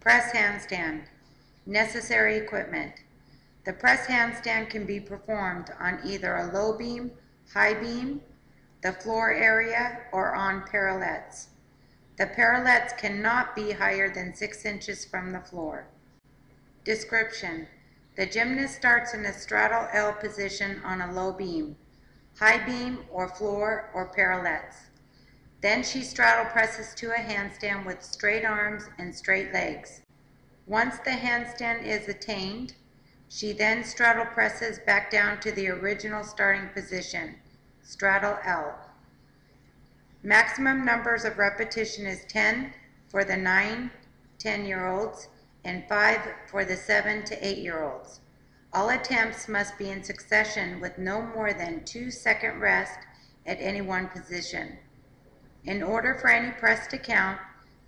Press handstand. Necessary equipment. The press handstand can be performed on either a low beam, high beam, the floor area, or on parallettes. The parallettes cannot be higher than 6 inches from the floor. Description. The gymnast starts in a straddle L position on a low beam, high beam, or floor or parallettes. Then she straddle presses to a handstand with straight arms and straight legs. Once the handstand is attained, she then straddle presses back down to the original starting position, straddle L. Maximum numbers of repetition is 10 for the 9-10-year-olds and 5 for the 7 to 8-year-olds. All attempts must be in succession with no more than 2-second rest at any one position. In order for any press to count,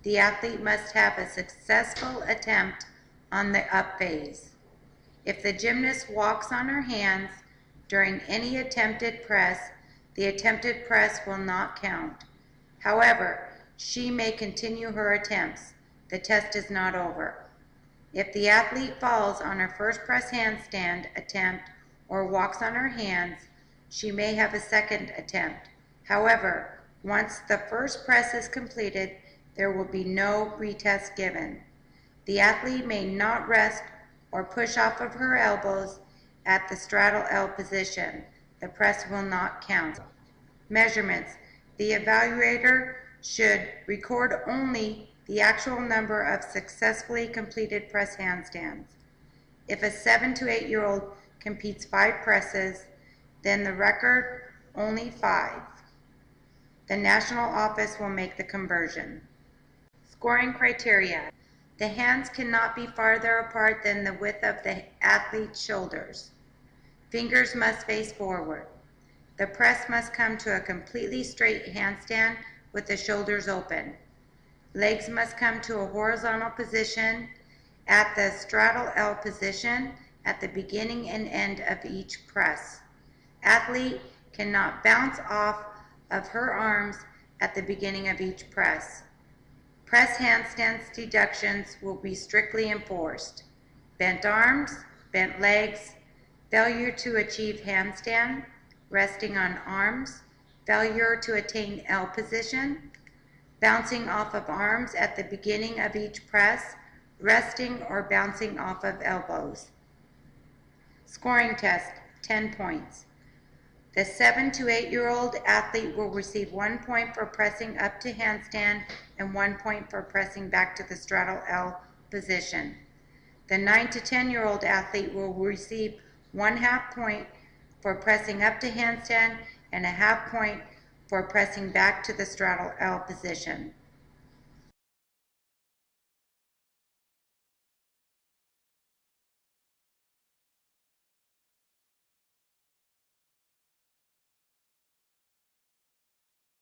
the athlete must have a successful attempt on the up phase. If the gymnast walks on her hands during any attempted press, the attempted press will not count. However, she may continue her attempts. The test is not over. If the athlete falls on her first press handstand attempt or walks on her hands, she may have a second attempt. However, once the first press is completed, there will be no retest given. The athlete may not rest or push off of her elbows at the straddle L position. The press will not count. Measurements. The evaluator should record only the actual number of successfully completed press handstands. If a 7 to 8-year-old competes 5 presses, then the record only 5. The national office will make the conversion. Scoring criteria. The hands cannot be farther apart than the width of the athlete's shoulders. Fingers must face forward. The press must come to a completely straight handstand with the shoulders open. Legs must come to a horizontal position at the straddle L position at the beginning and end of each press. Athlete cannot bounce off of her arms at the beginning of each press. Press handstands deductions will be strictly enforced. Bent arms, bent legs, failure to achieve handstand, resting on arms, failure to attain L position, bouncing off of arms at the beginning of each press, resting or bouncing off of elbows. Scoring test, 10 points. The 7 to 8-year-old athlete will receive 1 point for pressing up to handstand and 1 point for pressing back to the straddle L position. The 9 to 10-year-old athlete will receive 1/2 point for pressing up to handstand and a 1/2 point for pressing back to the straddle L position.